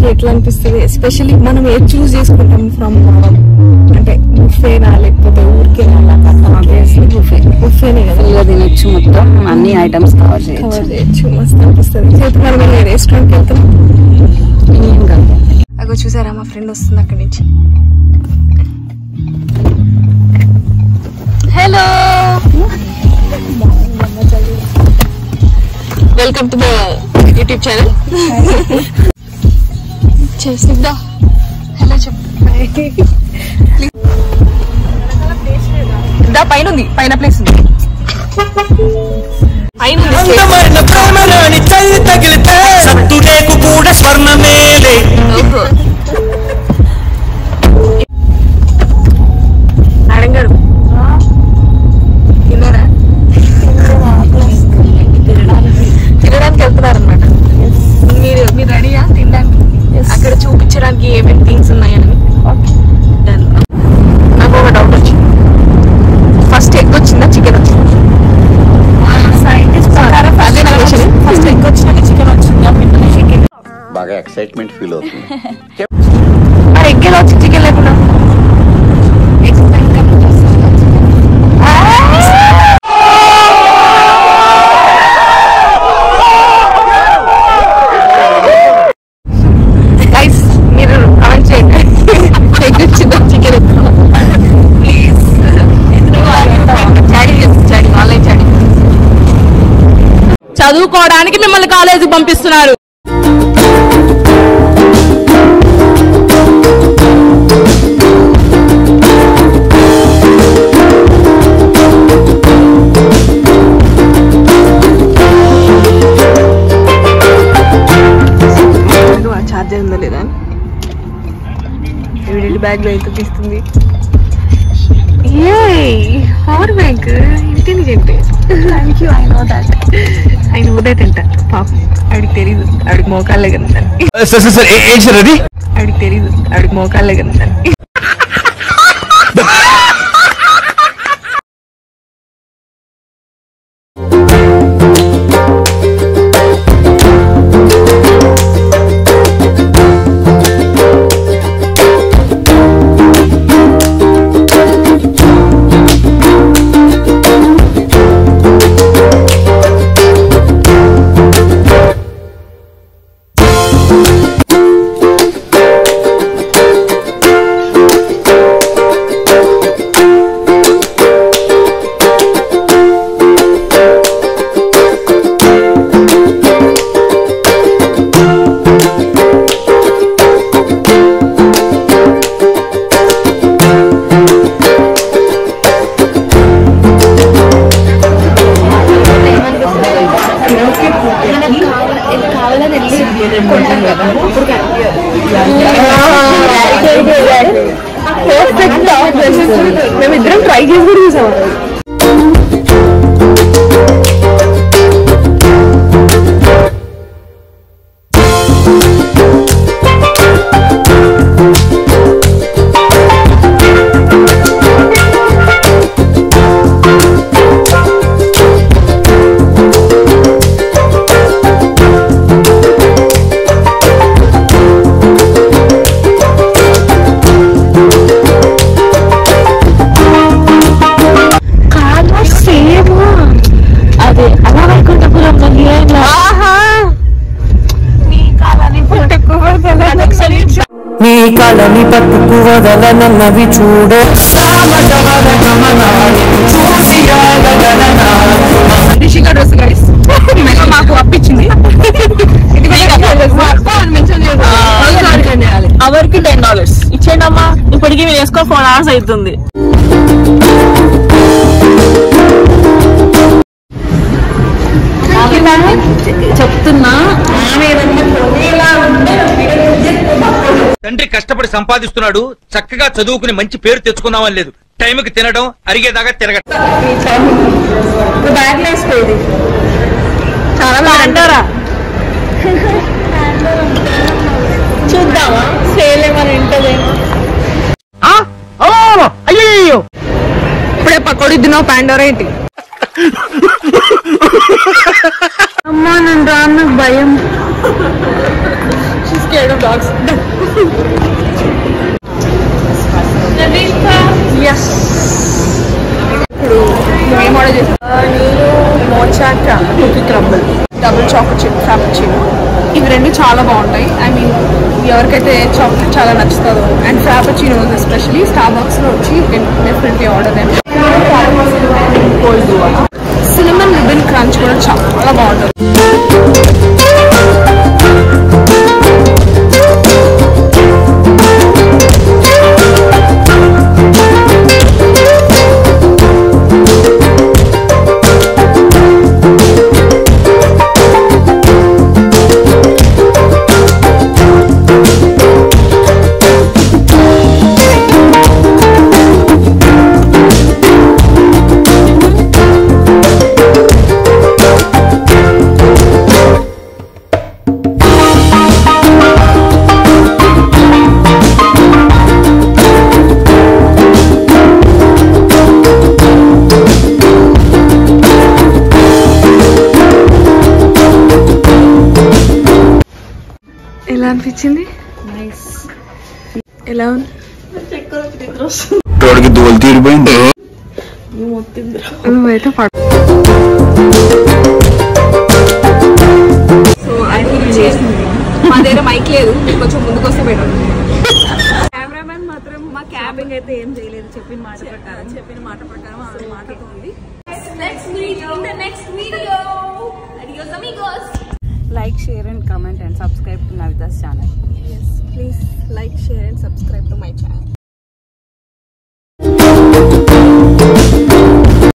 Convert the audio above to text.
మీకు ఎట్లా అనిపిస్తుంది? ఎస్పెషల్లీ మనం ఏది చూస్ చేసుకుంటాం ఫ్రమ్ అంటే బుఫేనా లేకపోతే ఊరికేనా? బుఫేనే కదా, తినొచ్చు, మొత్తం అన్ని ఐటమ్స్ కవర్ చేయొచ్చు. మస్తు అనిపిస్తుంది. ఇప్పుడు మనం రెస్టారెంట్కి వెళ్తాం. అగో చూసారా, మా ఫ్రెండ్ వస్తుంది అక్కడి నుంచి. Hello, welcome to the YouTube channel. చేసిద్దా? హలో చెప్పు. దా పైన ఉంది, పైన ప్లేస్ ఉంది. అడంగారు తిన్నారా? తినడానికి వెళ్తున్నారు అనమాట. మీరు రెడీయా తినడానికి? అక్కడ చూపించడానికి ఏమేమి థింగ్స్ ఉన్నాయని. నాకు ఒక డౌట్ వచ్చింది. ఫస్ట్ ఎగ్ వచ్చిందా చికెన్ వచ్చిందా? అదే నా క్వశ్చన్. ఫస్ట్ ఎగ్ వచ్చినాక చికెన్ వచ్చిందా? చికెన్ బాగా ఎక్సైట్మెంట్ ఫీల్ అవుతుంది. మరి ఎగ్ ఎలా వచ్చి చికెన్ లేకుండా? మీరు కమెంట్ చేయండి, ఎగ్ వచ్చిందా చికెన్ వచ్చిందా ప్లీజ్. Online chatting. చదువుకోవడానికి మిమ్మల్ని కాలేజీకి పంపిస్తున్నారు. చార్జర్ ఉందా లేదా? ఎవిడెంట్ బ్యాగ్ లో ఎంత తీస్తుంది. Power bank intelligent. Thank you. I know that అంట. పాపం ఆవిడికి తెలీదు, ఆవిడికి మోకాళ్ళే కదా. ఆవిడికి తెలీదు, ఆవిడికి మోకాళ్ళే కదా. మేమిద్దరం ట్రై చేసి కూడా చూసాము. నీ కళని పట్టుకు వదలనన్నవి చూడే రిషిక డ్రెస్ గైస్ మాకు అప్పించింది. అవర్కి $10 ఇచ్చేయండి అమ్మా. ఇప్పటికీ మీరు వేసుకో 4 hours అవుతుంది. చెప్తున్నా, తండ్రి కష్టపడి సంపాదిస్తున్నాడు, చక్కగా చదువుకుని మంచి పేరు తెచ్చుకుందామని లేదు. టైంకి తినడం, అరిగేదాకా తిరగడం. బ్యాగ్ వేసుకోండి. చాలా అంటారా? చూద్దామా సేల్ ఏమైనా ఉంటుందేమో. అయ్యో ఇప్పుడే పకోడీ తిన్నావు పాండోరా ఏంటి? అమ్మా నన్ను రా, నాకు భయం. She's scared of dogs. Yes. ఇప్పుడు ఏం ఆర్డర్ చేస్తాను నేను mocha cookie crumble double chocolate chip Frappuccino ఇవి రెండు చాలా బాగుంటాయి. ఐ మీన్ ఎవరికైతే చాక్లెట్ చాలా నచ్చుతుందో అండ్ ఫ్రాపుచినో ఎస్పెషలీ స్టార్బక్స్ లో వచ్చి definitely order them. Cinnamon ribbon crunch కూడా చాలా బాగుంటుంది. ఎలా అనిపించింది? ఎలా ఉంది? దోలు తీరిపోయింది. నువ్వైతే పడు. సో మా దగ్గర మైక్ లేదు, కొంచెం ముందుకు వస్తే బెటర్. కెమెరామెన్ మాత్రం మా క్యాబింగ్ అయితే ఏం చేయలేదు, చెప్పిన మాట ప్రకారం ఆ మాటతో ఉంది. Like, share and comment and subscribe to Navita's channel. Yes, please like, share and subscribe to my channel.